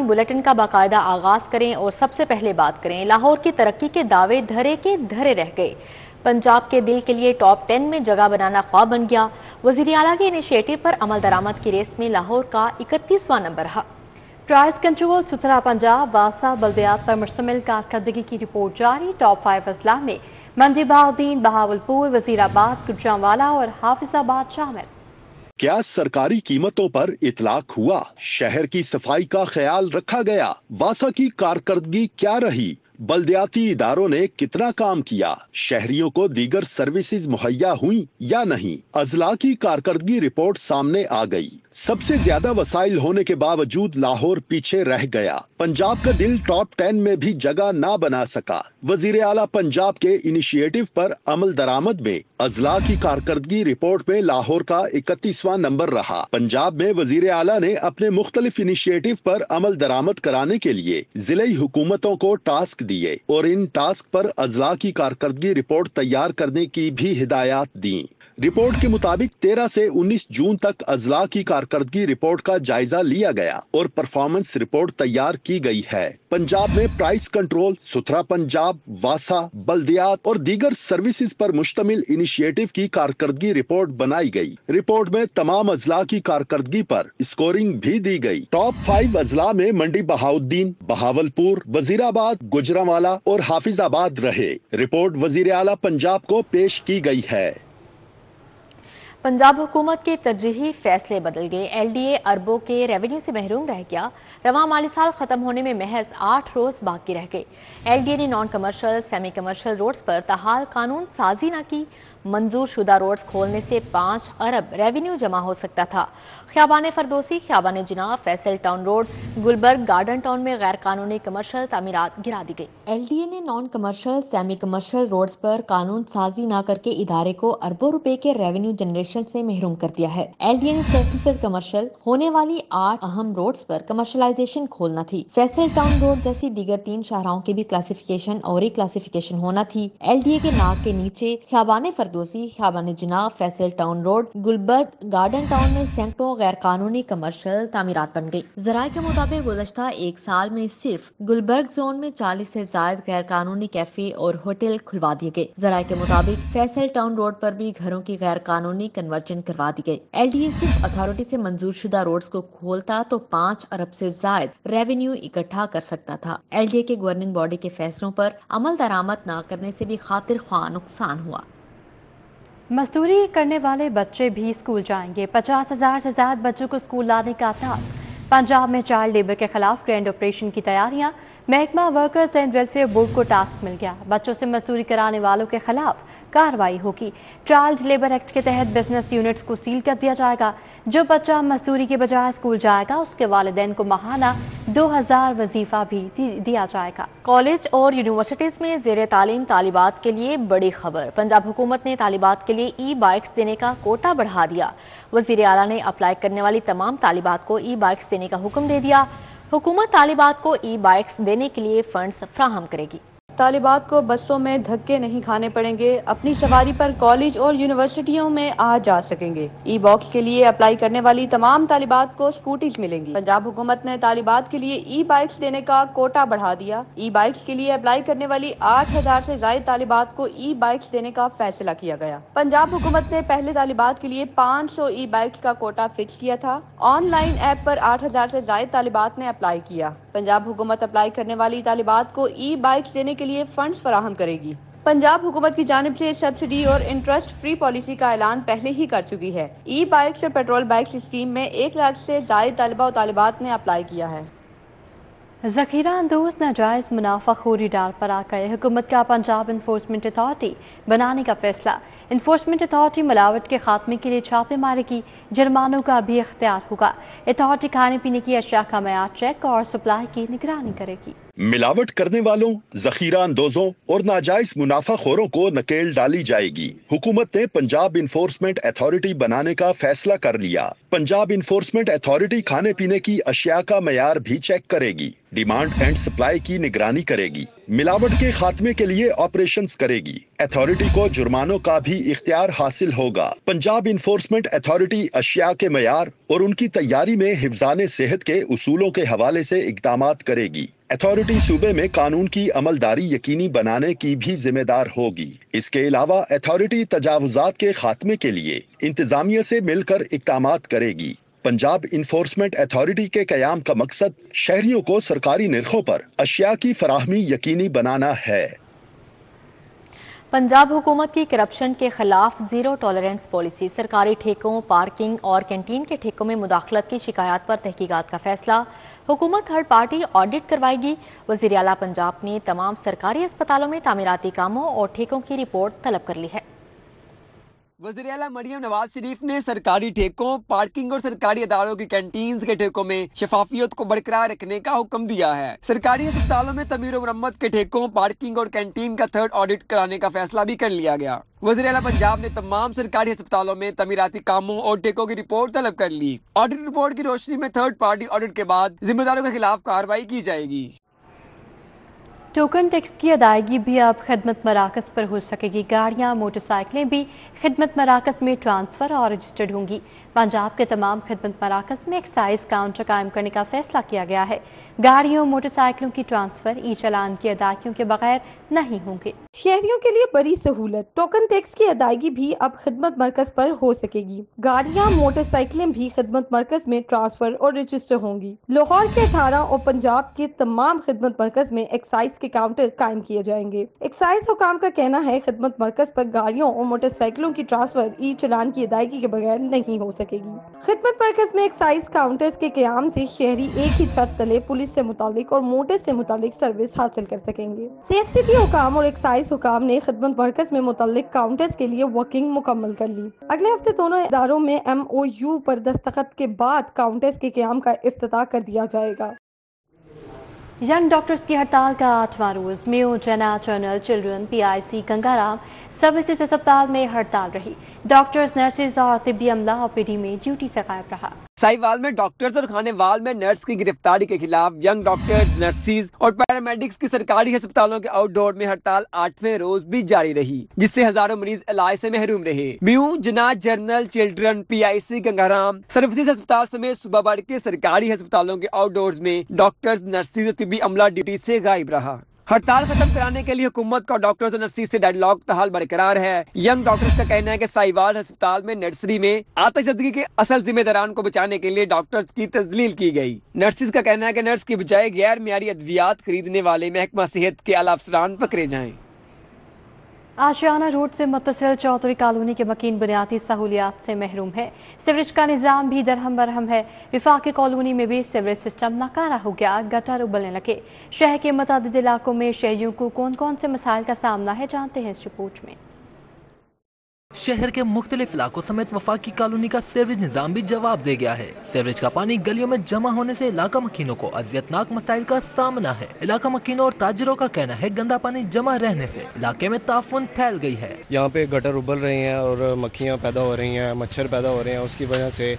Bulletin का बाकायदा आगाज करें और सबसे पहले बात करें। लाहौर की तरक्की के दावे धरे के धरे रह गए। पंजाब के दिल के लिए टॉप 10 में जगह बनाना ख्वाब बन गया। वज़ीर आला के इनिशिएटिव पर अमल दरामद की रेस में लाहौर का 31वां नंबर रहा। प्राइस कंट्रोल सुथरा पंजाब वासा बल्दियात पर मुश्तमिल कारकर्दगी की रिपोर्ट जारी। टॉप 5 अजला में मंडी बहाउद्दीन, बहावलपुर, वजीराबाद, गुजरांवाला और हाफिजाबाद शामिल। क्या सरकारी कीमतों पर इतलाक हुआ? शहर की सफाई का ख्याल रखा गया? वासा की कारकर्दगी क्या रही? बल्दियाती इदारों ने कितना काम किया? शहरियों को दीगर सर्विसेज मुहैया हुई या नहीं? अजला की कारकर्दगी रिपोर्ट सामने आ गई। सबसे ज्यादा वसाइल होने के बावजूद लाहौर पीछे रह गया। पंजाब का दिल टॉप 10 में भी जगह ना बना सका। वजीर आला पंजाब के इनिशिएटिव पर अमल दरामद में अजला की कारकर्दगी रिपोर्ट में लाहौर का 31वां नंबर रहा। पंजाब में वजीर आला ने अपने मुख्तलिफ इनिशिएटिव पर अमल दरामद कराने के लिए जिले हुकूमतों को टास्क दिए और इन टास्क पर अजला की कारकर्दगी रिपोर्ट तैयार करने की भी हिदायत दी। रिपोर्ट के मुताबिक 13 से 19 जून तक अजला की कारकर्दगी रिपोर्ट का जायजा लिया गया और परफॉर्मेंस रिपोर्ट तैयार की गई है। पंजाब में प्राइस कंट्रोल, सुथरा पंजाब, वासा, बल्दियात और दीगर सर्विसेज पर मुश्तमिल इनिशिएटिव की कारकर्दगी रिपोर्ट बनाई गई। रिपोर्ट में तमाम अजला की कारकर्दगी पर स्कोरिंग भी दी गई। टॉप 5 अजला में मंडी बहाउद्दीन, बहावलपुर, वजीराबाद, गुजरांवाला और हाफिजाबाद रहे। रिपोर्ट वजीर आला पंजाब को पेश की गई है। पंजाब हुकूमत के तरजीही फैसले बदल गए। LDA अरबों के रेवेन्यू से महरूम रह गया। रवां माली साल खत्म होने में महज 8 रोज बाकी रह गए। LDA ने non commercial, semi commercial roads पर ताहाल कानून साजी न की। मंजूर शुदा रोड्स खोलने से 5 अरब रेवेन्यू जमा हो सकता था। Khayaban Firdousi, Khayaban Jinnah, Faisal town road, Gulberg, garden town में गैर कानूनी कमर्शियल तामीरात गिरा दी गई। LDA ने non commercial, semi commercial roads पर कानून साजी न करके इदारे को अरबों रुपए के रेवेन्यू जनरेशन से महरूम कर दिया है। LDA ने 100% कमर्शियल होने वाली 8 अहम रोड्स पर कमर्शलाइजेशन खोलना थी। फैसल टाउन रोड जैसी दीगर 3 शाहराहों की भी क्लासिफिकेशन और रीक्लासिफिकेशन होना थी। LDA के नाक के नीचे Khayaban Firdousi, Khayaban Jinnah, Faisal town road, Gulberg, garden town में सैकड़ों गैर कानूनी कमर्शियल तामीरात बन गई। जराये के मुताबिक गुज़श्ता एक साल में सिर्फ गुलबर्ग जोन में 40 से ज्यादा गैर कानूनी कैफे और होटल खुलवा दिए गए। जराये के मुताबिक फैसल टाउन रोड पर भी घरों की गैर कानूनी कन्वर्जन करवा दी गई। LDA सिर्फ अथॉरिटी से मंजूर शुदा रोड्स को खोलता तो 5 अरब से ज्यादा रेवेन्यू इकट्ठा कर सकता था। LDA के गवर्निंग बॉडी के फैसलों पर अमल दरामद न करने से भी खातिर ख्वाह नुकसान हुआ। मजदूरी करने वाले बच्चे भी स्कूल जाएंगे। 50,000 से ज्यादा बच्चों को स्कूल लाने का टास्क। पंजाब में चाइल्ड लेबर के खिलाफ ग्रैंड ऑपरेशन की तैयारियां। महकमा वर्कर्स एंड वेलफेयर बोर्ड को टास्क मिल गया। बच्चों से मजदूरी कराने वालों के खिलाफ कार्रवाई होगी। चाइल्ड लेबर एक्ट के तहत बिजनेस यूनिट्स को सील कर दिया जाएगा। जो बच्चा मजदूरी के बजाय स्कूल जाएगा उसके वालिदैन को माहाना 2000 वजीफा भी दिया जाएगा। कॉलेज और यूनिवर्सिटीज में ज़ेरे तालीम तालिबात के लिए बड़ी खबर। पंजाब हुकूमत ने तालिबात के लिए ई-बाइक्स देने का कोटा बढ़ा दिया। वज़ीर आला ने अप्लाई करने वाली तमाम तालिबात को ई-बाइक्स देने का हुक्म दे दिया। हुकूमत तालिबात को ई-बाइक्स देने के लिए फंड्स फ्राहम करेगी। तालिबात को बसों में धक्के नहीं खाने पड़ेंगे। अपनी सवारी पर कॉलेज और यूनिवर्सिटियों में आ जा सकेंगे। ई बॉक्स के लिए अप्लाई करने वाली तमाम तालिबात को स्कूटीज मिलेंगी। पंजाब हुकूमत ने तालिबात के लिए ई बाइक्स देने का कोटा बढ़ा दिया। ई बाइक्स के लिए अप्लाई करने वाली 8000 से ज्यादा तालिबात को ई बाइक्स देने का फैसला किया गया। पंजाब हुकूमत ने पहले तालिबात के लिए 500 ई बाइक्स का कोटा फिक्स किया था। ऑनलाइन ऐप पर 8000 से ज्यादा तालिबात ने अप्लाई किया। पंजाब हुकूमत अप्लाई करने वाली तालिबात को ई बाइक्स देने के लिए फंड्स फराहम करेगी। पंजाब हुकूमत की जानिब से सब्सिडी और इंटरेस्ट फ्री पॉलिसी का ऐलान पहले ही कर चुकी है। ई बाइक्स और पेट्रोल बाइक्स स्कीम में 1 लाख से ज्यादा तलबा और तालिबात ने अप्लाई किया है। ज़ख़ीरा अंदोज़ नाजायज़ मुनाफाखोरी डाल पर आ गए। हुकूमत का पंजाब इन्फोर्समेंट अथॉरिटी बनाने का फैसला। इन्फोर्समेंट अथॉरिटी मिलावट के खात्मे के लिए छापे मारेगी। जुर्मानों का भी इख्तियार होगा। अथॉरिटी खाने पीने की अशिया का मयार चेक और सप्लाई की निगरानी करेगी। मिलावट करने वालों, जखीरा अंदोजों और नाजायज मुनाफाखोरों को नकेल डाली जाएगी। हुकूमत ने पंजाब इन्फोर्समेंट अथॉरिटी बनाने का फैसला कर लिया। पंजाब इन्फोर्समेंट अथॉरिटी खाने पीने की अशिया का मयार भी चेक करेगी, डिमांड एंड सप्लाई की निगरानी करेगी। ملاوٹ کے خاتمے کے لیے آپریشنز کرے گی۔ اتھارٹی کو جرمانوں کا بھی اختیار حاصل ہوگا۔ پنجاب انفورسمنٹ اتھارٹی اشیاء کے معیار اور ان کی تیاری میں حفظان صحت کے اصولوں کے حوالے سے اقدامات کرے گی۔ اتھارٹی صوبے میں قانون کی عملداری یقینی بنانے کی بھی ذمہ دار ہوگی۔ اس کے علاوہ اتھارٹی تجاوزات کے خاتمے کے لیے انتظامیہ سے مل کر اقدامات کرے گی۔ پنجاب انفورسمنٹ اتھارٹی کے قیام کا مقصد شہریوں کو سرکاری نرخوں پر اشیاء کی فراہمی یقینی بنانا ہے۔ پنجاب حکومت کی کرپشن کے خلاف زیرو ٹالرنس پالیسی، سرکاری ٹھیکوں، پارکنگ اور کینٹین کے ٹھیکوں میں مداخلت کی شکایات پر تحقیقات کا فیصلہ۔ حکومت تھرڈ پارٹی آڈٹ کروائے گی۔ وزیر اعلیٰ پنجاب نے تمام سرکاری اسپتالوں میں تعمیراتی کاموں اور ٹھیکوں کی رپورٹ طلب کر لی ہے۔ وزیر اعلیٰ مریم نواز شریف نے سرکاری ٹھیکوں، پارکنگ اور سرکاری اداروں کی کینٹینز کے ٹھیکوں میں شفافیت کو برقرار رکھنے کا حکم دیا ہے۔ سرکاری اسپتالوں میں تعمیر و مرمت کے ٹھیکوں، پارکنگ اور کینٹین کا تھرڈ آڈٹ کرانے کا فیصلہ بھی کر لیا گیا۔ وزیر اعلیٰ پنجاب نے تمام سرکاری اسپتالوں میں تعمیراتی کاموں اور ٹھیکوں کی رپورٹ طلب کر لی۔ آڈٹ رپورٹ کی روشنی میں تھرڈ پارٹی آڈٹ کے بعد ذمہ داروں کے خلاف کارروائی کی جائے گی۔ ٹوکن ٹیکس کی ادائیگی بھی اب خدمت مراکز پر ہو سکے گی۔ گاڑیاں، موٹر سائیکلیں بھی خدمت مراکز میں ٹرانسفر اور رجسٹرڈ ہوں گی۔ پنجاب کے تمام خدمت مراکز میں ایکسائز کاؤنٹر قائم کرنے کا فیصلہ کیا گیا ہے۔ گاڑیوں، موٹر سائیکلوں کی ٹرانسفر ای چالان کی ادائیگیوں کے بغیر نہیں ہوں گے۔ شہریوں کے لیے بڑی سہولت، ٹوکن ٹیکس کی ادائیگی بھی اب خدمت مرکز پر ہو سکے گی۔ گاڑیاں، موٹر سائیکلیں بھی خدمت مرکز میں ٹرانسفر اور رجسٹر ہوں گی۔ لاہور کے 18 اور پنجاب کے تمام خدمت مرکز میں ایکسائز کے کاؤنٹر قائم کیے جائیں گے۔ ایکسائز حکام کا کہنا ہے خدمت مرکز پر گاڑیوں اور موٹر سائیکلوں کی ٹرانسفر ای چالان کی ادائیگی کے بغیر نہیں ہو سکے گی۔ خدمت مرکز میں ایکسائز کاؤنٹرز کے قیام سے شہری ایک ہی چھت تلے پولیس سے متعلق اور موٹر سے متعلق سروس حاصل کر سکیں گے۔ CFCT حکام اور ایکسائز حکام نے خدمت مرکز میں متعلق کاؤنٹرز کے لیے ورکنگ مکمل کر لی۔ اگلے ہفتے دونوں اداروں میں MOU پر دستخط کے بعد کاؤنٹرز کے قیام کا افتتاح کر دیا جائے گا۔ ینگ ڈاکٹرز کی ہڑتال کا 8واں روز میو جنا چرنل چلڈرن PIC گنگارام سروسز اسپتال میں ہڑتال رہی۔ ڈاکٹرز، نرسز اور طبی عملہ OPD میں ڈیوٹی سے غائب رہا۔ ساہیوال میں ڈاکٹرز اور خانے وال میں نرس کی گرفتاری کے خلاف ینگ ڈاکٹرز، نرسز اور پیرامیڈکس کی سرکاری ہسپتالوں کے آؤٹ ڈور میں ہڑتال 8ویں روز بھی جاری رہی، جس سے ہزاروں مریض علاج سے محروم رہے۔ میو جنا general children PIC Ganga Ram services ہسپتال سمیت صوبہ بھر کے سرکاری ہسپتالوں کے آؤٹ ڈورز میں ڈاکٹرز، نرسز اور طبی عملہ ڈیوٹی سے غائب رہا۔ ہڑتال ختم کرانے کے لیے حکومت کا ڈاکٹرز اور نرسز سے ڈیڈ لاک تاحال برقرار ہے۔ ینگ ڈاکٹرز کا کہنا ہے کہ ساہیوال ہسپتال میں نرسری میں آتش زدگی کے اصل ذمہ داران کو بچانے کے لیے ڈاکٹرز کی تذلیل کی گئی۔ نرسز کا کہنا ہے کہ نرس کی بجائے غیر معیاری ادویات خریدنے والے محکمہ صحت کے اعلیٰ افسران پکڑے جائیں۔ آشیانہ روڈ سے متصل چودھری کالونی کے مکین بنیادی سہولیات سے محروم ہے۔ سیوریج کا نظام بھی درہم برہم ہے۔ وفاقی کالونی میں بھی سیوریج سسٹم ناکارہ ہو گیا، گٹر ابلنے لگے۔ شہر کے متعدد علاقوں میں شہریوں کو کون کون سے مسائل کا سامنا ہے، جانتے ہیں اس رپورٹ میں۔ شہر کے مختلف علاقوں سمیت وفاقی کالونی کا سیوریج نظام بھی جواب دے گیا ہے۔ سیوریج کا پانی گلیوں میں جمع ہونے سے علاقہ مکینوں کو اذیتناک مسائل کا سامنا ہے۔ علاقہ مکینوں اور تاجروں کا کہنا ہے گندا پانی جمع رہنے سے علاقے میں تعفن پھیل گئی ہے۔ یہاں پہ گٹر ابل رہے ہیں اور مکھیاں پیدا ہو رہی ہیں، مچھر پیدا ہو رہے ہیں، اس کی وجہ سے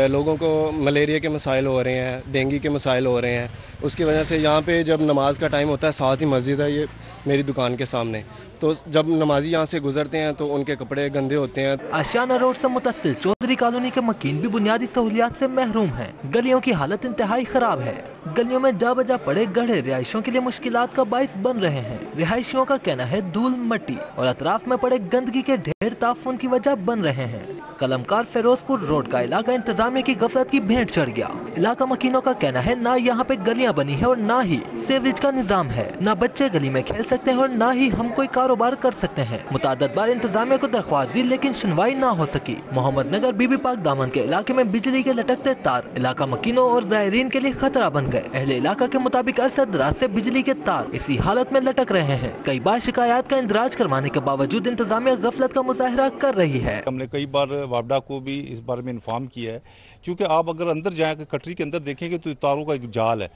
لوگوں کو ملیریا کے مسائل ہو رہے ہیں، ڈینگی کے مسائل ہو رہے ہیں۔ اس کی وجہ سے یہاں پہ جب نماز کا ٹائم ہوتا ہے، ساتھ ہی مسجد ہے یہ میری دکان کے سامنے، تو جب نمازی یہاں سے گزرتے ہیں تو ان کے کپڑے گندے ہوتے ہیں۔ آشیانہ روڈ سے متصل چودھری کالونی کے مکین بھی بنیادی سہولیات سے محروم ہیں۔ گلیوں کی حالت انتہائی خراب ہے۔ گلیوں میں جا بجا پڑے گڑھے رہائشیوں کے لیے مشکلات کا باعث بن رہے ہیں۔ رہائشیوں کا کہنا ہے دھول، مٹی اور اطراف میں پڑے گندگی کے ڈھیر تعفن کی وجہ بن رہے ہیں۔ قلمکار فیروز پور روڈ کا علاقہ انتظامیہ کی غفلت کی بھینٹ چڑھ گیا۔ علاقہ مکینوں کا کہنا ہے نہ یہاں پہ گلیاں بنی ہیں اور نہ ہی سیوریج کا نظام ہے، نہ بچے گلی میں کھیل سکتے ہیں اور نہ ہی ہم کوئی کاروبار کر سکتے ہیں۔ متعدد بار انتظامیہ کو درخواست دی لیکن سنوائی نہ ہو سکی۔ محمد نگر بی بی پاک دامن کے علاقے میں بجلی کے لٹکتے تار علاقہ مکینوں اور زائرین کے لیے خطرہ بن گئے۔ اہل علاقہ کے مطابق عرصہ دراز سے بجلی کے تار اسی حالت میں لٹک رہے ہیں۔ کئی بار شکایات کا اندراج کروانے کے باوجود انتظامیہ غفلت کا مظاہرہ کر رہی ہے۔ ہم نے کئی بار وابڈا کو بھی اس بارے میں انفارم کیا ہے، کیونکہ آپ اگر اندر جائیں کہ کٹری کے اندر دیکھیں گے تو تاروں کا ایک جال ہے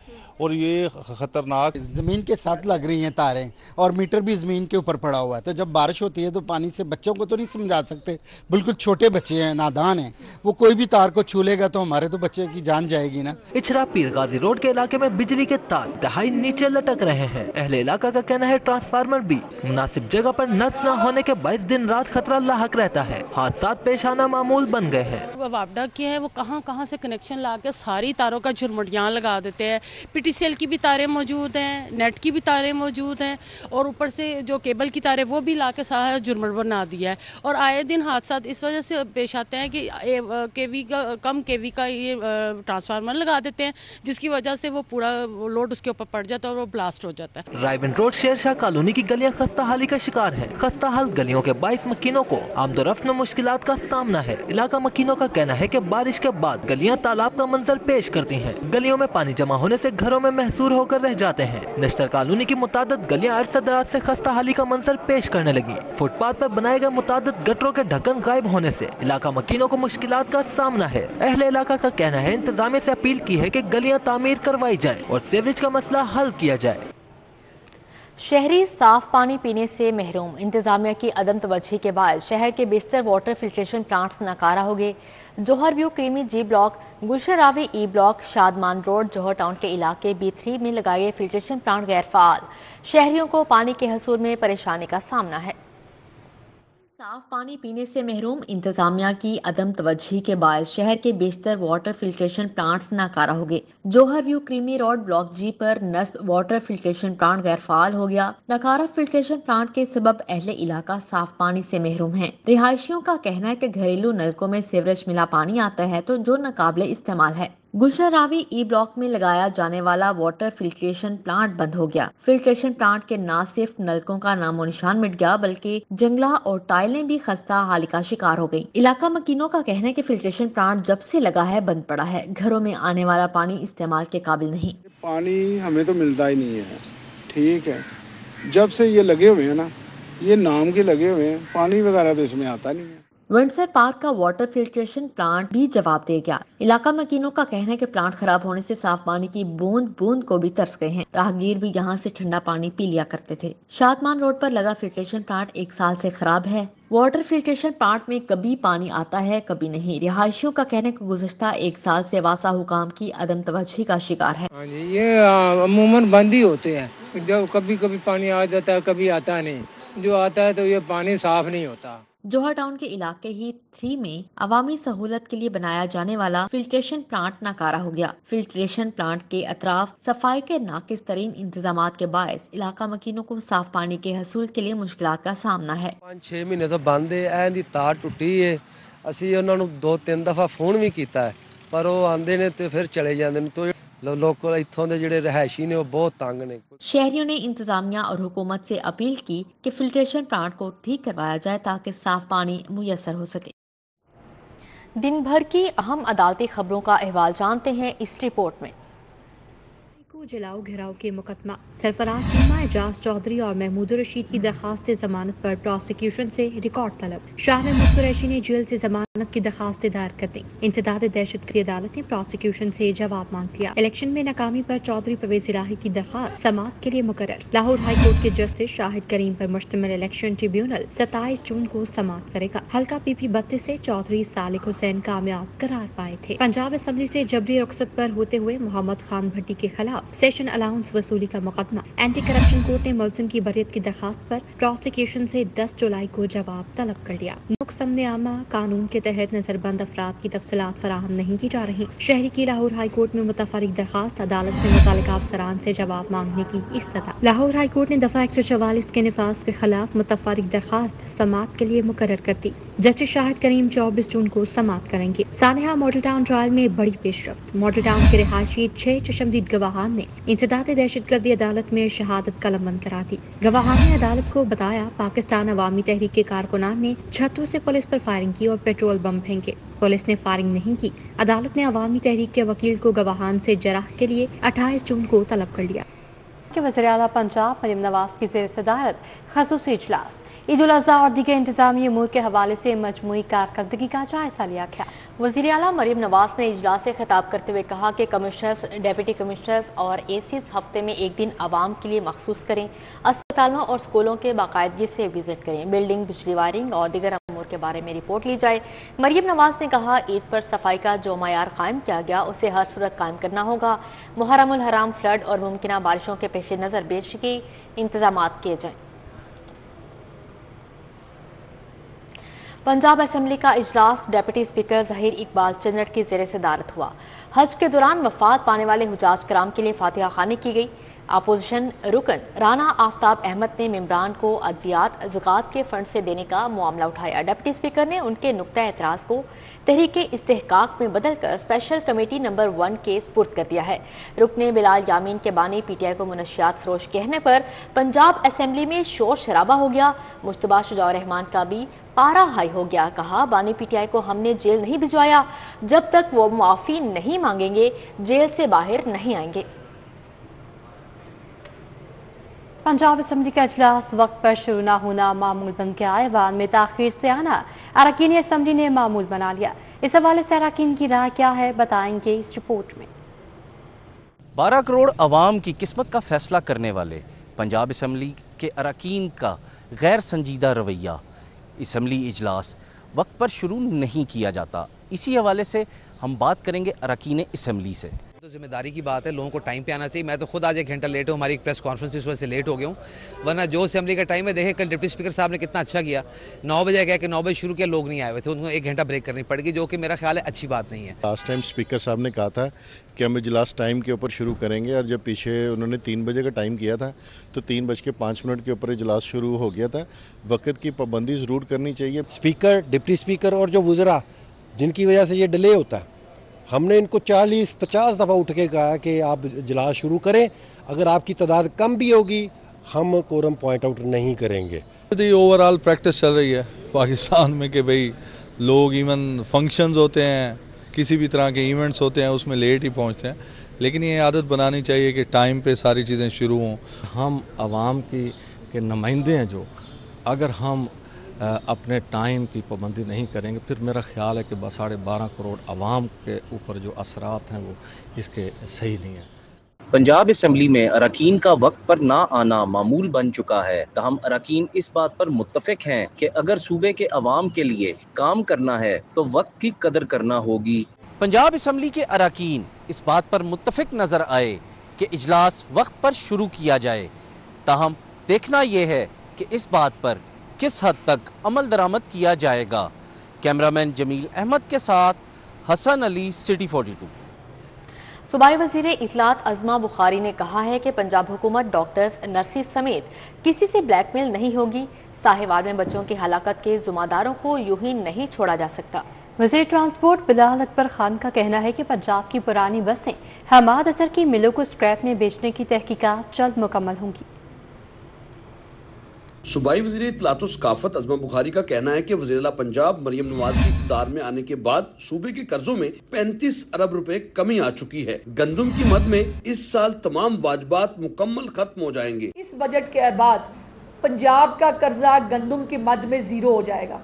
और ये खतरनाक जमीन के साथ लग रही हैं तारें और मीटर भी जमीन के ऊपर पड़ा हुआ है। तो जब बारिश होती है तो पानी से बच्चों को तो नहीं समझा सकते, बिल्कुल छोटे बच्चे हैं, नादान हैं, वो कोई भी तार को छू लेगा तो हमारे तो बच्चे की जान जाएगी ना। इचरा पीर गाजी रोड के इलाके में बिजली के तार इंतहाई नीचे लटक रहे हैं। अहले इलाका का कहना है ट्रांसफार्मर भी मुनासिब जगह पर नस्ब न होने के बायस दिन रात खतरा लाहक रहता है। हादसा पेश आना मामूल बन गए हैं। वापडा के हैं वो कहां से कनेक्शन ला के सारी तारों का झुरमुटियां लगा देते हैं। पीटीसीएल की भी तारें मौजूद हैं, नेट की भी तारें मौजूद हैं और ऊपर से जो केबल की तारें वो भी ला के सारा झुरमुट बना दिया है। और आए दिन हादसा इस वजह से पेश आते हैं कि कम केवी का ये ट्रांसफार्मर लगा देते हैं, जिसकी वजह से वो पूरा लोड उसके ऊपर पड़ जाता है और वो ब्लास्ट हो जाता है। रायवन रोड शेरशाह कॉलोनी की गलियां खस्ता हाली का शिकार है। खस्ता हाल गलियों के 22 मकीनों को आमदोरफ्त में मुश्किलात का सामना है। इलाका मकीनों का कहना है कि बारिश के बाद गलियां तालाब का मंजर पेश करती हैं। गलियों में पानी जमा होने से घरों में महसूर होकर रह जाते हैं। नश्तर कॉलोनी की मुतादिद गलियां अरसा दराज से खस्ता हाली का मंजर पेश करने लगी। फुटपाथ पर बनाए गए मुतादिद गटरों के ढक्कन गायब होने से इलाका मकीनों को मुश्किलात का सामना है। अहले इलाका का कहना है इंतजामिया से अपील की है कि गलियां तामीर करवाई जाए और सीवरेज का मसला हल किया जाए। शहरी साफ पानी पीने से महरूम। इंतजामिया की अदम तवज्जोही के बाद शहर के बेशतर वाटर फिल्ट्रेशन प्लांट्स नाकारा हो गए। जौहर व्यू क्रीमी G block, Gulshan Ravi E block, Shadman road, Johar town के इलाके B3 में लगाए गए फिल्ट्रेशन प्लांट गैर फाल। शहरियों को पानी के हसूल में परेशानी का सामना है। साफ पानी पीने से महरूम। इंतजामिया की अदम तवज्जोही के बाद शहर के बेशतर वाटर फिल्ट्रेशन प्लांट्स नाकारा हो गए। जौहर व्यू क्रीमी रोड ब्लॉक G पर नस्ब वाटर फिल्ट्रेशन प्लांट गैर फाल हो गया। नाकारा फिल्ट्रेशन प्लांट के सबब अहले इलाका साफ पानी से महरूम है। रिहायशियों का कहना है कि घरेलू नलकों में सीवरेज मिला पानी आता है तो जो नाकाबिले इस्तेमाल है। गुलशन रावी ई ब्लॉक में लगाया जाने वाला वाटर फिल्ट्रेशन प्लांट बंद हो गया। फिल्ट्रेशन प्लांट के न सिर्फ नलकों का नामो निशान मिट गया बल्कि जंगला और टाइलें भी खस्ता हाली का शिकार हो गयी। इलाका मकीनों का कहना है कि फिल्ट्रेशन प्लांट जब से लगा है बंद पड़ा है। घरों में आने वाला पानी इस्तेमाल के काबिल नहीं। पानी हमें तो मिलता ही नहीं है। ठीक है, जब से ये लगे हुए हैं ना, ये नाम के लगे हुए हैं, पानी वगैरह तो इसमें आता नहीं है। विंडसर पार्क का वाटर फिल्ट्रेशन प्लांट भी जवाब दे गया। इलाका मकीनों का कहना है कि प्लांट खराब होने से साफ पानी की बूंद बूंद को भी तरस गए हैं। राहगीर भी यहां से ठंडा पानी पी लिया करते थे। शादमान रोड पर लगा फिल्ट्रेशन प्लांट 1 साल से खराब है। वाटर फिल्ट्रेशन प्लांट में कभी पानी आता है कभी नहीं। रिहायशियों का कहना है कि गुज़श्ता 1 साल से वासा हुकाम की अदम तवज्जोही का शिकार है। ये अमूमन बंद ही होते हैं। जब कभी कभी पानी आ जाता है, कभी आता नहीं। जो आता है तो ये पानी साफ नहीं होता। जौहर टाउन के इलाके ही 3 में अवामी सहूलत के लिए बनाया जाने वाला फिल्ट्रेशन प्लांट नाकारा हो गया। फिल्ट्रेशन प्लांट के अतराफ सफाई के नाकिस तरीन इंतजामात के बायस इलाका मकीनों को साफ पानी के हसूल के लिए मुश्किलात का सामना है। 5-6 महीने तो बंद है। ਇਹਦੀ ਤਾਰ ਟੁੱਟੀ ਹੈ। ਅਸੀਂ ਉਹਨਾਂ ਨੂੰ 2-3 ਦਫਾ ਫੋਨ ਵੀ ਕੀਤਾ ਹੈ ਪਰ ਉਹ ਆਂਦੇ ਨੇ ਤੇ ਫਿਰ ਚਲੇ ਜਾਂਦੇ ਨੇ। तो लोकल इत्थों दे जिहड़े रहायशी ने वो बहुत तंग ने। शहरियों ने इंतजामिया और हुकूमत से अपील की कि फिल्ट्रेशन प्लांट को ठीक करवाया जाए ताकि साफ पानी मुयस्सर हो सके। दिन भर की अहम अदालती खबरों का अहवाल जानते हैं इस रिपोर्ट में। जलाओ घेराव के मुकदमा सरफराज चीमा, एजाज चौधरी और महमूद रशीद की दरखास्त जमानत पर प्रोसिक्यूशन से रिकॉर्ड तलब। शाह महमूद कुरैशी ने जेल से जमानत की दरखास्त दायर कर दी। इंसदाद दहशतगर्दी अदालत ने प्रोसिक्यूशन से जवाब मांग लिया। इलेक्शन में नाकामी पर चौधरी परवेज इलाही की दरखास्त समाअत के लिए मुकर्रर। लाहौर हाई कोर्ट के जस्टिस शाहिद करीम पर मुश्तमिल इलेक्शन ट्रिब्यूनल 27 जून को समाअत करेगा। हल्का PP 32 से चौधरी सालिक हुसैन कामयाब करार पाए थे। पंजाब असम्बली से जबरी रुखसत पर होते हुए मोहम्मद खान भट्टी के खिलाफ सेशन अलाउंस वसूली का मुकदमा। एंटी करप्शन कोर्ट ने मुलजिम की बरियत की दरखास्त पर प्रोसिक्यूशन से 10 जुलाई को जवाब तलब कर लिया। मुकसमने आमा कानून के तहत नजरबंद अफराद की तफसीलात फराहम नहीं की जा रही। शहरी की लाहौर हाई कोर्ट में मुतफरिक दरखास्त, अदालत से मुतालिका अफसरान से जवाब मांगने की इस्तदा। लाहौर हाई कोर्ट ने दफा 144 के निफाज के खिलाफ मुतफरिक दरखास्त समाअत के लिए मुकर्रर कर दी। जस्टिस शाहिद करीम 24 जून को समाअत करेंगे। सानिहा मॉडल टाउन ट्रायल में बड़ी पेशरफ्त। मॉडल टाउन के रिहायशी 6 चशमदीद गवाहान ने इंसदाद दहशतगर्दी अदालत में शहादत कलमबंद करा दी। गवाहान ने अदालत को बताया पाकिस्तान अवामी तहरीक के कारकुनान ने छतों से पुलिस पर फायरिंग की और पेट्रोल बम फेंके। पुलिस ने फायरिंग नहीं की। अदालत ने अवामी तहरीक के वकील को गवाहान से जराह के लिए 28 जून को तलब कर लिया। वज़ीर आला पंजाब मरियम नवाज की ज़ेर सदारत ख़ुसूसी इजलास। ईद उल अज़हा और दीगर इंतजामी अमूर के हवाले से मजमूई कारकर्दगी का जायजा लिया गया। वज़ीर आला मरियम नवाज ने इजलास से खिताब करते हुए कहा कि कमिश्नर्स, डिप्टी कमिश्नर्स और एसीज हफ्ते में एक दिन आवाम के लिए मखसूस करें, अस्पतालों और स्कूलों के बाकायदगी से विजिट करें, बिल्डिंग, बिजली वायरिंग और दीगर अमूर के बारे में रिपोर्ट ली जाए। मरियम नवाज ने कहा, ईद पर सफाई का जो मयार कायम किया गया उसे हर सूरत कायम करना होगा। मुहर्रमुल हराम फ्लड और मुमकिन बारिशों के पेश नज़र बेशकी इंतजाम किए जाएं। पंजाब असेंबली का इजलास डिप्टी स्पीकर ज़हीर इकबाल चन्नट की ज़ेर सदारत हुआ। हज के दौरान वफात पाने वाले हुजाज कराम के लिए फातिहा खानी की गई। अपोजिशन रुकन राना आफ्ताब अहमद ने मेम्बरान को अद्वियात ज़कात के फंड से देने का मामला उठाया। डिप्टी स्पीकर ने उनके नुक्ता एतराज़ को तहरीक इस्तेहकाक में बदलकर स्पेशल कमेटी नंबर 1 के स्पुर्द कर दिया है। रुकने बिलाल यामीन के बानी पीटीआई को मुनशियात फरोश कहने पर पंजाब असेंबली में शोर शराबा हो गया। मुश्तबा शुजाउर रहमान का भी पारा हाई हो गया। कहा, बानी पीटीआई को हमने जेल नहीं भिजवाया, जब तक वो माफ़ी नहीं मांगेंगे जेल से बाहर नहीं आएंगे। पंजाब असम्बली का इजलास वक्त पर शुरू न होना मामूल बन गया। ऐवान में ताखीर से आना अरकान असम्बली ने मामूल बना लिया। इस हवाले से अरकान की राय क्या है, बताएंगे इस रिपोर्ट में। 12 करोड़ अवाम की किस्मत का फैसला करने वाले पंजाब असम्बली के अरकान का गैर संजीदा रवैया, असम्बली इजलास वक्त पर शुरू नहीं किया जाता। इसी हवाले से हम बात करेंगे अरकान असम्बली से। तो जिम्मेदारी की बात है, लोगों को टाइम पे आना चाहिए। मैं तो खुद आज 1 घंटा लेट हूँ, हमारी एक प्रेस कॉन्फ्रेंस इस वजह से लेट हो गया हूँ, वरना जो असेंबली का टाइम है, देखे कल डिप्टी स्पीकर साहब ने कितना अच्छा किया। 9 बजे गया कि 9 बजे शुरू किया, लोग नहीं आए हुए थे, उनको 1 घंटा ब्रेक करनी पड़ेगी, जो कि मेरा ख्याल है अच्छी बात नहीं है। लास्ट टाइम स्पीकर साहब ने कहा था कि हम इजलास टाइम के ऊपर शुरू करेंगे, और जब पीछे उन्होंने 3 बजे का टाइम किया था तो 3:05 के ऊपर इजलास शुरू हो गया था। वक्त की पाबंदी ज़रूर करनी चाहिए। स्पीकर, डिप्टी स्पीकर और जो वज़रा जिनकी वजह से ये डिले होता है, हमने इनको 40-50 दफ़ा उठ के कहा कि आप इजलास शुरू करें, अगर आपकी तादाद कम भी होगी हम कोरम पॉइंट आउट नहीं करेंगे। ओवरऑल प्रैक्टिस चल रही है पाकिस्तान में कि भाई लोग इवन फंक्शंस होते हैं, किसी भी तरह के इवेंट्स होते हैं, उसमें लेट ही पहुंचते हैं, लेकिन ये आदत बनानी चाहिए कि टाइम पे सारी चीज़ें शुरू हों। हम आवाम के नुमाइंदे हैं, जो अगर हम अपने टाइम की पाबंदी नहीं करेंगे, फिर मेरा ख्याल है कि 12.5 करोड़ आवाम के ऊपर जो असरात हैं वो इसके सही नहीं है। पंजाब असम्बली में अरकान का वक्त पर ना आना मामूल बन चुका है। तहम अरकान इस बात पर मुत्तफिक हैं कि अगर सूबे के अवाम के लिए काम करना है तो वक्त की कदर करना होगी। पंजाब असम्बली के अरकान इस बात पर मुत्तफिक नजर आए कि इजलास वक्त पर शुरू किया जाए। तहम देखना यह है कि इस बात पर किस हद तक अमल दरामद किया जाएगा। कैमरामैन जमील अहमद के साथ हसन अली, सिटी 42। सूबाई वज़ीर इत्तलात अज़मा बुखारी ने कहा है कि पंजाब हुकूमत डॉक्टर्स, नर्सिस समेत किसी से ब्लैकमेल नहीं होगी। साहिवाल में बच्चों की हलाकत के ज़िम्मेदारों को यूं ही नहीं छोड़ा जा सकता। वज़ीर ट्रांसपोर्ट बिलाल अकबर खान का कहना है कि पंजाब की पुरानी बसें हमाद असर की मिलों को स्क्रैप में बेचने की तहकीकात जल्द मुकम्मल होंगी। सूबाई वज़ीर इत्तलात व सकाफत अज़मा बुखारी का कहना है कि वज़ीर-ए-आला पंजाब मरियम नवाज की इक़्तिदार में आने के बाद सूबे के कर्जों में 35 अरब रुपए कमी आ चुकी है। गंदम की मद में इस साल तमाम वाजबात मुकम्मल खत्म हो जाएंगे। इस बजट के बाद पंजाब का कर्जा गंदम की मद में जीरो हो जाएगा।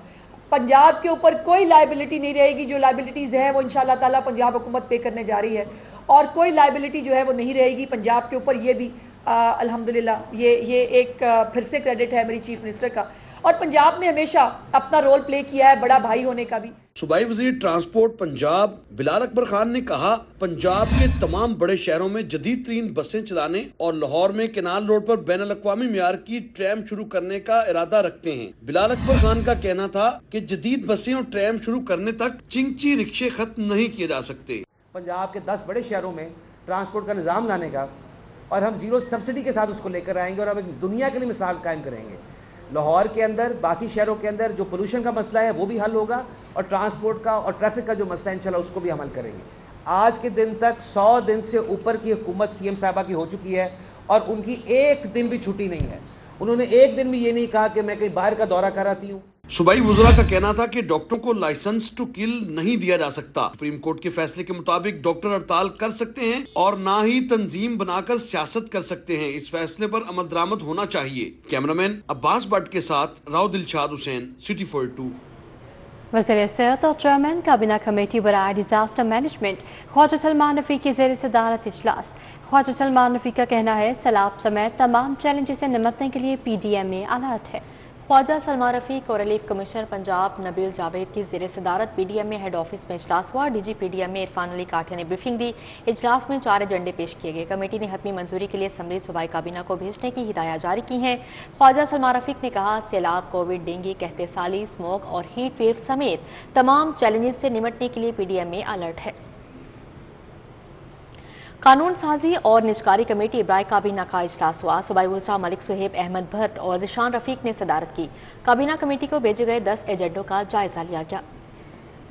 पंजाब के ऊपर कोई लाइबिलिटी नहीं रहेगी। जो लाइबिलिटीज है वो इंशाल्लाह ताला पंजाब हुकूमत पे करने जा रही है, और कोई लाइबिलिटी जो है वो नहीं रहेगी पंजाब के ऊपर। ये भी अल्हम्दुलिल्लाह ये एक फिर से क्रेडिट है मेरी चीफ मिनिस्टर का, और पंजाब ने हमेशा अपना रोल प्ले किया है बड़ा भाई होने का भी। सूबाई वज़ीर ट्रांसपोर्ट पंजाब बिलाल अकबर खान ने कहा, पंजाब के तमाम बड़े शहरों में जदीद तरीन बसें चलाने और लाहौर में केनाल रोड पर बैन अल-अक़वामी मियार की ट्रैम शुरू करने का इरादा रखते हैं। बिलाल अकबर खान का कहना था कि जदीद बसें और ट्रैम शुरू करने तक चिंची रिक्शे खत्म नहीं किए जा सकते। पंजाब के 10 बड़े शहरों में ट्रांसपोर्ट का निज़ाम लाने का, और हम जीरो सब्सिडी के साथ उसको लेकर आएंगे, और हम एक दुनिया के लिए मिसाल कायम करेंगे। लाहौर के अंदर, बाकी शहरों के अंदर जो पोल्यूशन का मसला है वो भी हल होगा, और ट्रांसपोर्ट का और ट्रैफिक का जो मसला है इंशाल्लाह उसको भी हल करेंगे। आज के दिन तक 100 दिन से ऊपर की हुकूमत सीएम साहबा की हो चुकी है, और उनकी एक दिन भी छुट्टी नहीं है। उन्होंने एक दिन भी ये नहीं कहा कि मैं कहीं बाहर का दौरा कराती हूँ। सूबाई वुज़रा का कहना था कि डॉक्टरों को लाइसेंस टू किल नहीं दिया जा सकता। सुप्रीम कोर्ट के फैसले के मुताबिक डॉक्टर हड़ताल कर सकते हैं और ना ही तंजीम बनाकर सियासत कर सकते हैं। इस फैसले पर अमल दरामद होना चाहिए। कैमरामैन अब्बास भट्ट के साथ राव दिलशाद हुसैन, सिटी 42। वज़ीर सेहत और चेयरमैन काबीना कमेटी बराए डिजास्टर मैनेजमेंट ख्वाजा सलमान रफ़ी की ज़ेर सदारत इजलास। ख्वाजा सलमान रफ़ी का कहना है सैलाब समेत तमाम चैलेंजेस से निपटने के लिए PDMA अलर्ट है। ख्वाजा सलमान रफ़ीक और रिलीफ कमिश्नर पंजाब नबील जावेद की ज़ेर सदारत PDMA हेड ऑफिस में इजलास हुआ। DG PDMA इरफान अली काठिया ने ब्रीफिंग दी। इजलास में 4 एजेंडे पेश किए गए। कमेटी ने हतमी मंजूरी के लिए असम्बली सूबाई काबीना को भेजने की हिदायत जारी की हैं। ख्वाजा सलमान रफ़ीक ने कहा सैलाब, कोविड, डेंगू, कहते साली, स्मोक और हीट वेव समेत तमाम चैलेंजेस से निपटने के लिए PDMA अलर्ट है। कानून साजी और निजकारी कमेटी बराए काबीना का इजलास हुआ। सूबाई वज़रा मलिक सुहेब अहमद भट्ट और ज़िशान रफ़ीक ने सदारत की। काबीना कमेटी को भेजे गए 10 एजेंडों का जायजा लिया गया।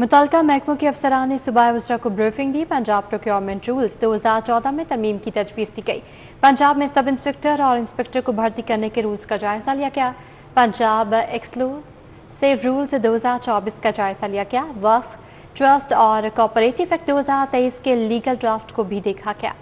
मुतल्लिका महकमों के अफसरान ने सूबाई वज़रा को ब्रीफिंग दी। पंजाब प्रोक्योरमेंट रूल्स 2014 में तरमीम की तजवीज़ दी गई। पंजाब में सब इंस्पेक्टर और इंस्पेक्टर को भर्ती करने के रूल्स का जायजा लिया गया। पंजाब एक्सक्लूसिव रूल्स 2024 का जायजा लिया गया। वक्फ, ट्रस्ट और कोऑपरेटिव एक्ट 2023 के लीगल ड्राफ्ट को भी देखा गया।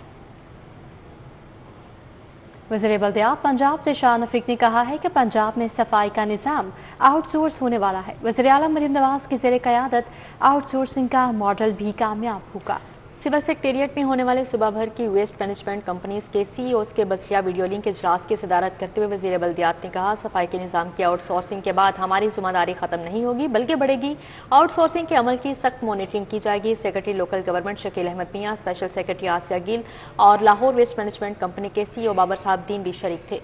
वज़ीर बल्दियात पंजाब से शाह रफ़ीक ने कहा है कि पंजाब में सफाई का निज़ाम आउटसोर्स होने वाला है। वज़ीर आला मरीम नवाज की ज़ेर क़यादत आउटसोर्सिंग का मॉडल भी कामयाब होगा। सिविल सेक्रेटेरिएट में होने वाले सूबा भर की वेस्ट मैनेजमेंट कंपनीज के CEOs के बसिया वीडियो लिंक इजलास की सदारत करते हुए वज़ीर बल्दियात ने कहा सफाई के निज़ाम की आउटसोर्सिंग के बाद हमारी ज़िम्मेदारी ख़त्म नहीं होगी बल्कि बढ़ेगी। आउटसोर्सिंग के अमल की सख्त मॉनिटरिंग की जाएगी। Secretary local government Shakeel Ahmed Mian, special secretary Asiya Gill और लाहौर वेस्ट मैनेजमेंट कंपनी के CEO बाबर साहब दीन भी शरीक थे।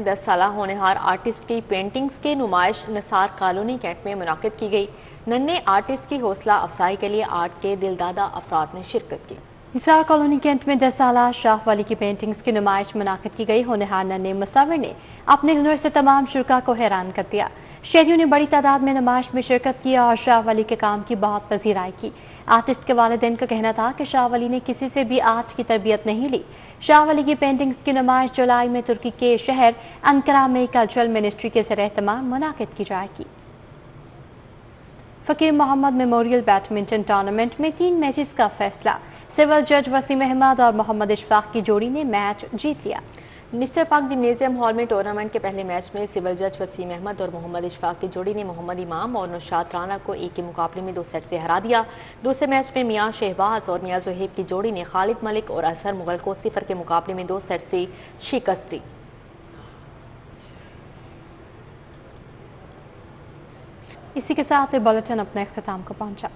10 साला होनहार आर्टिस्ट की पेंटिंग्स की नुमाइश निसार कॉलोनी कैंट में मुनाकिद की गई। नन्हे आर्टिस्ट की हौसला अफजाई के लिए आर्ट के दिलदादा अफराद ने शिरकत की। निसार कॉलोनी कैंट में 10 साला शाह वाली की पेंटिंग्स की नुमाइश मुनाकिद की गई। होनहार नन्हे मुसव्विर ने अपने हुनर से तमाम शुरा को हैरान कर दिया। शहरियों ने बड़ी तादाद में नुमाइश में शिरकत की और शाह वाली के काम की बहुत पजीराई की। आर्टिस्ट के वालिदैन का कहना था कि शाह वली ने किसी से भी आर्ट की तरबियत नहीं ली। शाह वली की पेंटिंग्स की नुमाइश जुलाई में तुर्की के शहर अंकारा में कल्चरल मिनिस्ट्री के ज़रिए तमाम मुनाकिद की जाएगी। फ़कीर मोहम्मद मेमोरियल बैडमिंटन टूर्नामेंट में 3 मैचेस का फैसला। सिविल जज वसीम अहमद और मोहम्मद इशफाक की जोड़ी ने मैच जीत लिया। निश्चर पाक जिम्नेजियम हॉल में टूर्नामेंट के पहले मैच में सिविल जज वसीम अहमद और मोहम्मद इशफाक की जोड़ी ने मोहम्मद इमाम और नुशाद राना को 1 के मुकाबले में 2 सेट से हरा दिया। दूसरे मैच में मियां शहबाज और मियां ज़ुहैब की जोड़ी ने खालिद मलिक और अजहर मुगल को 0 के मुकाबले में 2 सेट से शिकस्त दी। इसी के साथ बुलेटिन अपने इख्तिताम को पहुंचा।